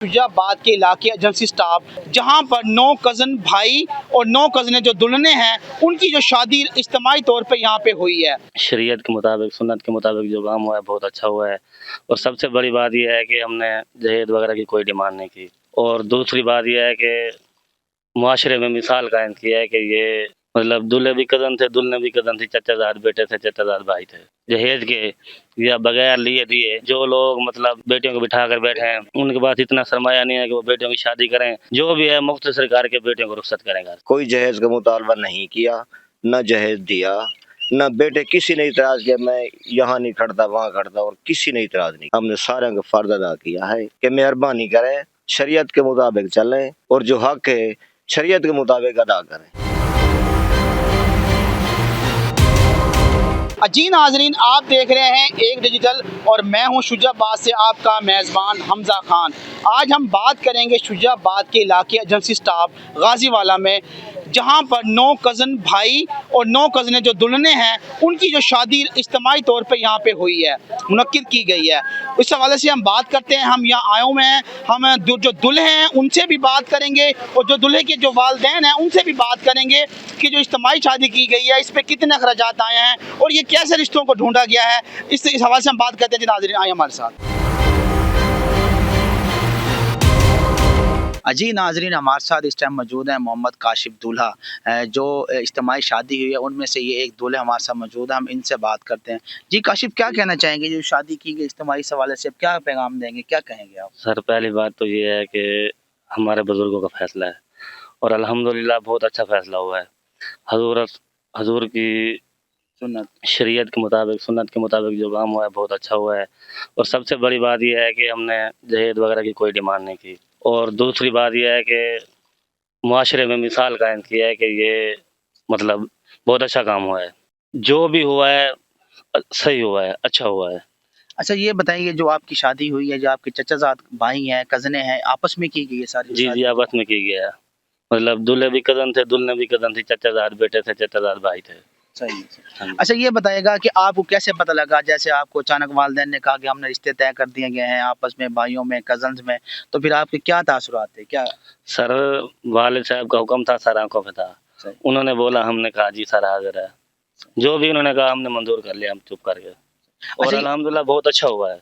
शुजाबाद के इलाके agency staff जहां पर 9 कज़न भाई और 9 कज़नें जो दुल्हने हैं उनकी जो शादी इज्तिमाई तौर पे यहाँ पे हुई है। शरीयत के मुताबिक सुन्नत के मुताबिक जो काम हुआ है बहुत अच्छा हुआ है। और सबसे बड़ी बात यह है कि हमने दहेज वगैरह की कोई डिमांड नहीं की। और दूसरी बात यह है कि मुआशरे में मिसाल कायम की है कि ये मतलब दूल्हे भी कज़न थे, दुल्हने भी कज़न थी, चचाजाद बेटे थे, चचाजाद भाई थे। दहेज के या बगैर लिए दिए जो लोग मतलब बेटियों को बिठा कर बैठे हैं उनके पास इतना सरमाया नहीं है कि वो बेटियों की शादी करें। जो भी है मुख्तसर करके बेटियों को रुखसत करेंगे। कोई जहेज का मुतालबा नहीं किया, न जहेज दिया, न बेटे किसी ने इतराज किया मैं यहाँ नहीं खड़ता वहाँ खड़ता, और किसी ने इतराज नहीं। हमने सारे का फर्ज अदा किया है कि मेहरबानी करें, शरीयत के मुताबिक चलें और जो हक है शरीयत के मुताबिक अदा करें। जी नाजरीन, आप देख रहे हैं एक डिजिटल और मैं हूं शुजाबाद से आपका मेज़बान हमजा खान। आज हम बात करेंगे शुजाबाद के इलाके एजेंसी स्टाफ गाजीवाला में जहां पर 9 कज़न भाई और 9 कज़नें जो दुल्हने हैं उनकी जो शादी इज्तिमाई तौर पे यहाँ पे हुई है, मुनक्किद की गई है। इस हवाले से हम बात करते हैं। हम यहाँ आए हुए हैं, हम जो दुल्हे हैं उनसे भी बात करेंगे और जो दुल्हे के जो वालिदैन हैं उनसे भी बात करेंगे कि जो इज्तिमाई शादी की गई है इस पर कितने अखराजात आए हैं और ये कैसे रिश्तों को ढूंढा गया है। इस हवाले से हम बात करते हैं। जी नाज़रीन, आइए हमारे साथ। जी नाजरीन, हमारे साथ इस टाइम मौजूद हैं मोहम्मद काशिफ दूल्हा जो इज्तिमाई शादी हुई है उनमें से ये एक दूल्हे हमारे साथ मौजूद हैं। हम इनसे बात करते हैं। जी काशिफ, क्या कहना चाहेंगे जो शादी की गई इज्तिमाई हवाले से, क्या पैगाम देंगे, क्या कहेंगे आप? सर पहली बात तो ये है कि हमारे बुजुर्गों का फैसला है और अल्हम्दुलिल्लाह बहुत अच्छा फैसला हुआ है। हजूर की सुन्नत शरीयत के मुताबिक सुन्नत के मुताबिक जो काम हुआ है बहुत अच्छा हुआ है। और सबसे बड़ी बात यह है कि हमने दहेज वगैरह की कोई डिमांड नहीं की। और दूसरी बात यह है कि मुआशरे में मिसाल कायम की है कि ये मतलब बहुत अच्छा काम हुआ है। जो भी हुआ है सही हुआ है, अच्छा हुआ है। अच्छा ये बताइए, जो आपकी शादी हुई है, जो आपके चचाजाद भाई हैं, कज़नें हैं, आपस में की गई है सारी जी जी, आपस में की गया है। मतलब दूल्हे भी कज़न थे, दुल्हने भी कज़न थी, चचाजाद बेटे थे, चचाजाद भाई थे। सही है। हाँ जी। अच्छा ये बताइएगा कि आपको कैसे पता लगा, जैसे आपको अचानक वालिदैन ने कहा कि हमने रिश्ते तय कर दिए गए हैं आपस में, भाइयों में, कज़न्स में, तो फिर आपके क्या तासुरात थे? क्या सर वालिद साहब का हुक्म था, सर आंखों पे था। सही। उन्होंने बोला, हमने कहा जी सर हाजिर है। जो भी उन्होंने कहा हमने मंजूर कर लिया, हम चुप करके। और अच्छा अल्हम्दुलिल्लाह बहुत अच्छा हुआ है।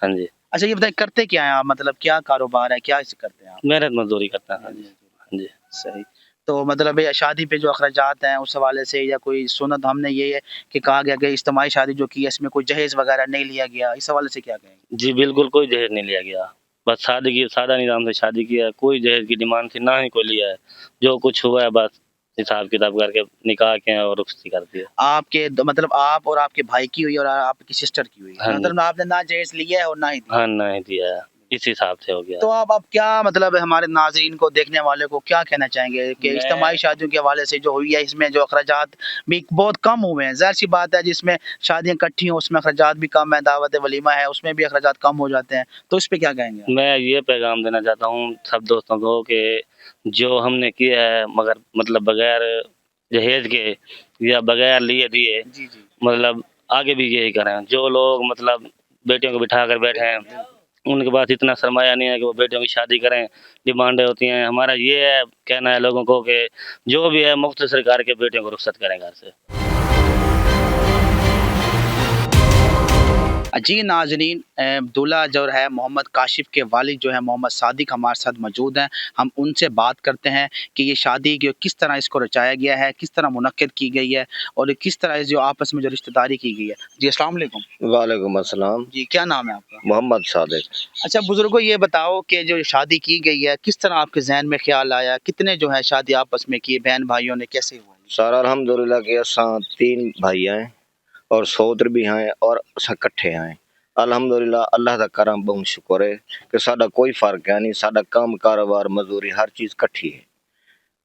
हाँ जी। अच्छा ये बताइए, करते क्या हैं आप, मतलब क्या कारोबार है, क्या इसे करते हैं आप? मेहनत मजदूरी करता है। हाँ जी। हाँ जी। सही। तो मतलब ये शादी पे जो अखराजात हैं उस हवाले से, या कोई सुन्नत हमने ये है कि कहा गया कि इज्तिमाई शादी जो की है इसमें कोई जहेज वगैरह नहीं लिया गया, इस हवाले से क्या कहेंगे? जी बिल्कुल, कोई दहेज नहीं लिया गया। बस सादा निज़ाम से शादी किया है। कोई दहेज की डिमांड थी ना ही कोई लिया है। जो कुछ हुआ है बस हिसाब किताब करके निकाह के और रुखसती कर दिया। आपके मतलब आप और आपके भाई की हुई और आपकी सिस्टर की हुई, हाँ जी। मतलब आपने ना जहेज लिया है और ना ही दिया। हाँ, नहीं दिया है। इस हिसाब से हो गया। तो आप क्या मतलब हमारे नाजरीन को, देखने वाले को क्या कहना चाहेंगे कि इज्तिमाई शादियों के हवाले से जो हुई है इसमें जो अखराजात भी बहुत कम हुए हैं? ज़ाहिर सी बात है, जिसमें शादियां इकट्ठी हों उसमें अखराजात भी कम है, दावत वलीमा है उसमें भी अखराजात कम हो जाते हैं, तो इस पे क्या कहेंगे आप? मैं ये पैगाम देना चाहता हूँ सब दोस्तों को कि जो हमने किया है मगर मतलब बगैर दहेज के या बगैर लिए दिए, जी जी। मतलब आगे भी यही करें। जो लोग मतलब बेटियों को बिठा कर बैठे हैं उनके पास इतना सरमाया नहीं है कि वो बेटियों की शादी करें। डिमांडें होती हैं। हमारा ये है कहना है लोगों को कि जो भी है मुख्तसर करके बेटियों को रुखसत करें घर से। जी नाजरीन, दूल्हा जो है मोहम्मद काशिफ के वालिद जो है मोहम्मद सादिक हमारे साथ मौजूद हैं। हम उनसे बात करते हैं कि ये शादी जो किस तरह इसको रचाया गया है, किस तरह मुनक्किद की गई है और किस तरह जो आपस में जो रिश्तेदारी की गई है। जी अस्सलाम वालेकुम। वालेकुम अस्सलाम। जी क्या नाम है आपका? मोहम्मद सादिक। अच्छा बुजुर्गो, ये बताओ कि जो शादी की गई है किस तरह आपके जहन में ख्याल आया, कितने जो है शादी आपस में की, बहन भाइयों ने, कैसे हुआ? सर अल्हम्दुलिल्लाह के असां 3 भाई हैं और सौत्र भी हैं और असां इकट्ठे हैं। अल्हम्दुलिल्लाह अल्लाह दा करम बहुत शुक्र है कि साडा कोई फर्क है नहीं। साडा काम कारोबार मजदूरी हर चीज़ इकट्ठी है।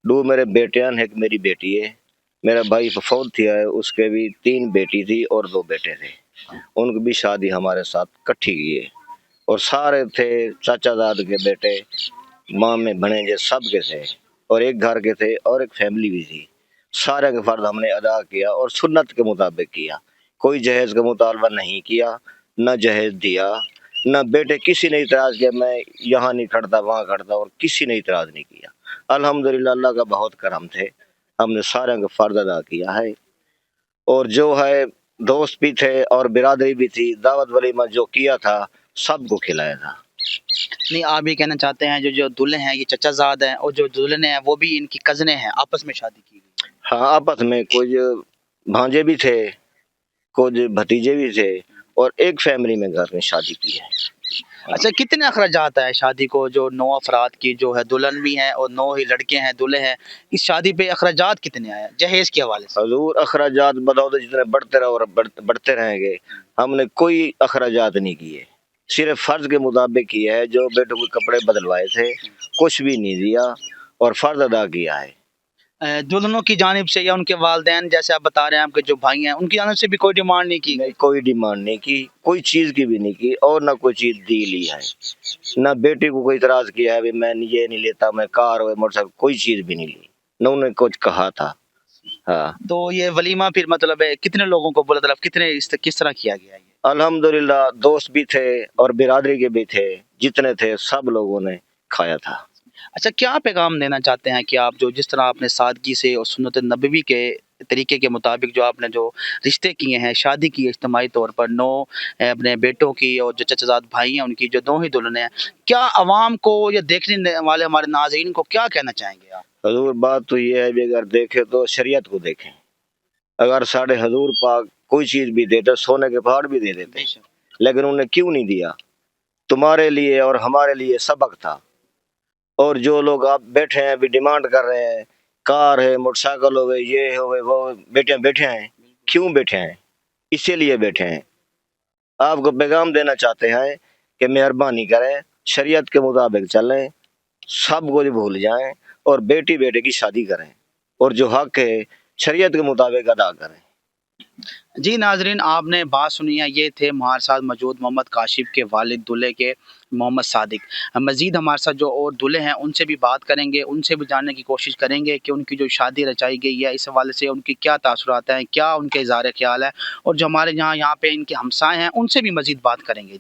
2 मेरे बेटे हैं, एक मेरी बेटी है। मेरा भाई फौत किया है, उसके भी 3 बेटी थी और 2 बेटे थे। उनकी भी शादी हमारे साथ इकट्ठी की है और सारे थे चाचाजाद के बेटे, मामे भणेजे सब के थे और एक घर के थे और एक फैमिली भी थी। सारे का फर्ज हमने अदा किया और सुन्नत के मुताबिक किया। कोई जहेज का मुतालबा नहीं किया, न जहेज दिया, ना बेटे किसी ने इतराज किया मैं यहाँ नहीं खड़ता वहाँ खड़ता, और किसी ने इतराज नहीं किया। अल्हम्दुलिल्लाह अल्लाह का बहुत करम थे, हमने सारे का फर्ज अदा किया है। और जो है दोस्त भी थे और बिरादरी भी थी, दावत वलीमा जो किया था सबको खिलाया था। नहीं, आप ये कहना चाहते हैं जो जो दूल्हे हैं ये चचाजाद हैं और जो दुल्हन हैं वो भी इनकी कजने हैं, आपस में शादी की गई? हाँ, आपस में कुछ भांजे भी थे, कुछ भतीजे भी थे, और एक फैमिली में घर में शादी की है। अच्छा, कितने अखराजात है शादी को? जो 9 अफराद की जो है दुल्हन भी हैं और 9 ही लड़के हैं दूल्हे हैं, इस शादी पे अखराजात कितने आए जहेज के हवाले से? हजूर अखराजात बदौलत जितने बढ़ते रहे और बढ़ते रहेंगे, हमने कोई अखराजात नहीं किए, सिर्फ फर्ज के मुताबिक किया है। जो बेटों के कपड़े बदलवाए थे कुछ भी नहीं दिया और फर्ज अदा किया है। दुल्हनों की जानिब से या उनके वालिदैन, जैसे आप बता रहे हैं आपके जो भाई हैं, उनकी जानिब से भी कोई डिमांड नहीं की गई? नहीं, कोई डिमांड नहीं की, कोई चीज़ की भी नहीं की, और ना कोई चीज़ दी ली है। ना बेटी को कोई इतराज़ किया है भी मैं ये नहीं लेता, मैं कार और मोटरसाइकिल कोई चीज़ भी नहीं ली, ना उन्होंने कुछ कहा था। हाँ, तो ये वलीमा फिर मतलब है कितने लोगों को बोला, मतलब कितने किस तरह किया गया ये? अल्हम्दुलिल्लाह दोस्त भी थे और बिरादरी के भी थे, जितने थे सब लोगों ने खाया था। अच्छा, क्या पैगाम देना चाहते हैं कि आप जो जिस तरह आपने सादगी से और सुन्नत नबवी के तरीके के मुताबिक जो आपने जो रिश्ते किए हैं, शादी की है इज्तिमाई तौर पर 9 अपने बेटों की और जो चचाजाद भाई हैं उनकी जो 2 ही दुल्हनें हैं, क्या आवाम को या देखने वाले हमारे नाज़रीन को क्या कहना चाहेंगे आप? हजूर बात तो ये है भी अगर देखें तो शरीयत को देखें। अगर साढ़े हजूर पाक कोई चीज़ भी देते, सोने के पहाड़ भी दे देते, लेकिन उन्हें क्यों नहीं दिया? तुम्हारे लिए और हमारे लिए सबक था। और जो लोग आप बैठे हैं अभी डिमांड कर रहे हैं, कार है, मोटरसाइकिल हो गए, ये हो गए, वो बैठे हैं, क्यों बैठे हैं? इसीलिए बैठे हैं। आपको पैगाम देना चाहते हैं कि मेहरबानी करें, शरीयत के मुताबिक चलें, सब कुछ भूल जाएं और बेटी बेटे की शादी करें, और जो हक है शरीयत के मुताबिक अदा करें। जी नाजरीन, आपने बात सुनी है, ये थे हमारे साथ मौजूद मोहम्मद काशिफ के वालिद दूल्हे के मोहम्मद सादिक। मज़ीद हमारे साथ जो और दूल्हे हैं उनसे भी बात करेंगे, उनसे भी जानने की कोशिश करेंगे कि उनकी जो शादी रचाई गई है इस हवाले से उनकी क्या तासुरात हैं, क्या उनके इज़हार ख्याल है, और जो हमारे यहाँ पे इनके हमसाए हैं उनसे भी मज़ीद बात करेंगे।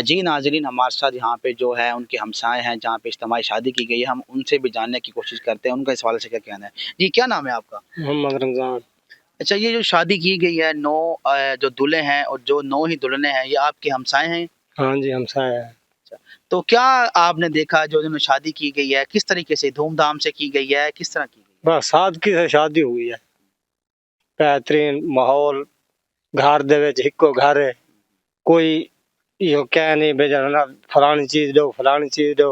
जी नाज़रीन, हमारे साथ यहाँ पे जो है उनके हमसाए हैं जहाँ पे इज्तिमाई शादी की गई है, हम उनसे भी जानने की कोशिश करते हैं उनका इस हवाले से क्या कहना है। जी, क्या नाम है आपका? मोहम्मद रमजान। अच्छा, ये जो शादी की गई है 9 जो दूल्हे हैं और जो 9 ही दुल्हनें हैं, ये आपके हमसाए हैं? हाँ जी, हमसाए हैं। तो क्या आपने देखा जो उन्होंने शादी की गई है किस तरीके से धूमधाम से की गई है, किस तरह की गई? बस सादगी से शादी हुई है, बेहतरीन माहौल, घर दे विच इक्को घर है, कोई यो कह नहीं भेजना फलानी चीज दो फलानी चीज दो,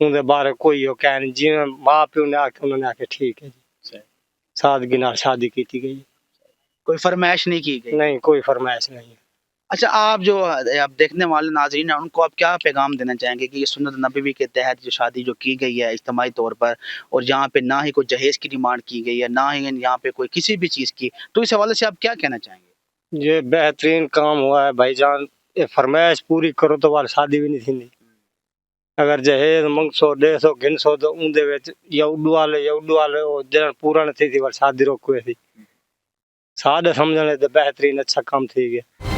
उनके बारे कोई यो कह नहीं, जिवें माँ प्यो ने आखे उन्होंने आखे ठीक है जी, सादगी नाल शादी की गई, कोई फरमाइश नहीं की गई? नहीं, कोई फरमाइश नहीं है। अच्छा, आप जो आप देखने वाले नाज़रीन हैं उनको आप क्या पैगाम देना चाहेंगे कि ये सुन्नत नबवी के तहत जो शादी जो की गई है इज्तिमाई तौर पर, और यहाँ पे ना ही कोई जहेज की डिमांड की गई है, ना ही यहाँ पे कोई किसी भी चीज़ की, तो इस हवाले से आप क्या कहना चाहेंगे? ये बेहतरीन काम हुआ है भाईजान, ये फरमाइश पूरी करो तो वाल शादी भी नहीं थी। अगर जहेज मंगसो 150 घिनसो तो उनदे विच या उड्डू वाले ओ जन पूरा नहीं थी वाल शादी रोके थी, सादे समझने तो बेहतरीन अच्छा काम थी गया।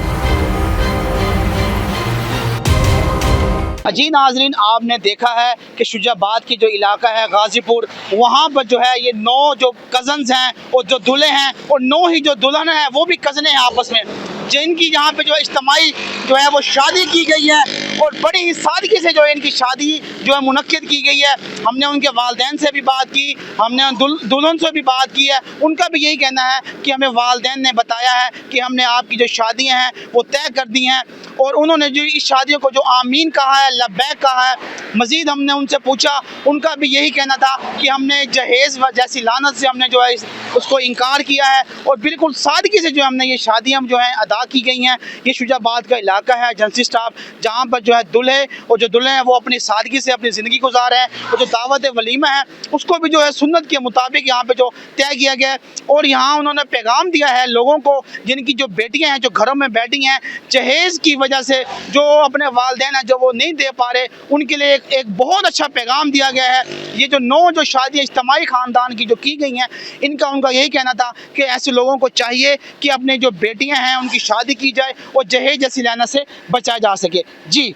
जी नाजरीन, आपने देखा है कि शुजाबाद की जो इलाका है गाजीपुर, वहाँ पर जो है ये 9 जो कज़न्स हैं और जो दूल्हे हैं और 9 ही जो दुल्हन हैं वो भी कज़ने हैं आपस में, जिनकी यहाँ पे जो इज्तिमाई जो है वो शादी की गई है और बड़ी ही सादगी से जो है इनकी शादी जो है मुनक्किद की गई है। हमने उनके वालिदैन से भी बात की, हमने दुल्हन से भी बात की है, उनका भी यही कहना है कि हमें वालिदैन ने बताया है कि हमने आपकी जो शादियाँ हैं वो तय कर दी हैं, और उन्होंने जो इस शादियों को जो आमीन कहा है, लब्बैक कहा है। मज़ीद हमने उनसे पूछा, उनका भी यही कहना था कि हमने जहेज़ जैसी लानत से हमने जो है उसको इनकार किया है और बिल्कुल सादगी से जो हमने ये शादियाँ जो हैं अदा की गई हैं। ये शुजाबाद का इलाका है एजेंसी स्टाफ, जहाँ पर जो है दूल्हे और जो दुल्हन हैं वो अपनी सादगी से अपनी ज़िंदगी गुजार रहे हैं, और जो दावत वलीमा है उसको भी जो है सुन्नत के मुताबिक यहाँ पे जो तय किया गया है। और यहाँ उन्होंने पैगाम दिया है लोगों को जिनकी जो बेटियाँ हैं जो घरों में बैठी हैं जहेज़ की वजह से, जो अपने वालिदैन हैं जो वो नहीं दे पा रहे, उनके लिए एक बहुत अच्छा पैगाम दिया गया है। ये जो 9 जो शादियाँ इज्तिमाई ख़ानदान की जो की गई हैं उनका यही कहना था कि ऐसे लोगों को चाहिए कि अपने जो बेटियाँ हैं उनकी शादी की जाए और जहेज जैसी लानत से बचा जा सके। जी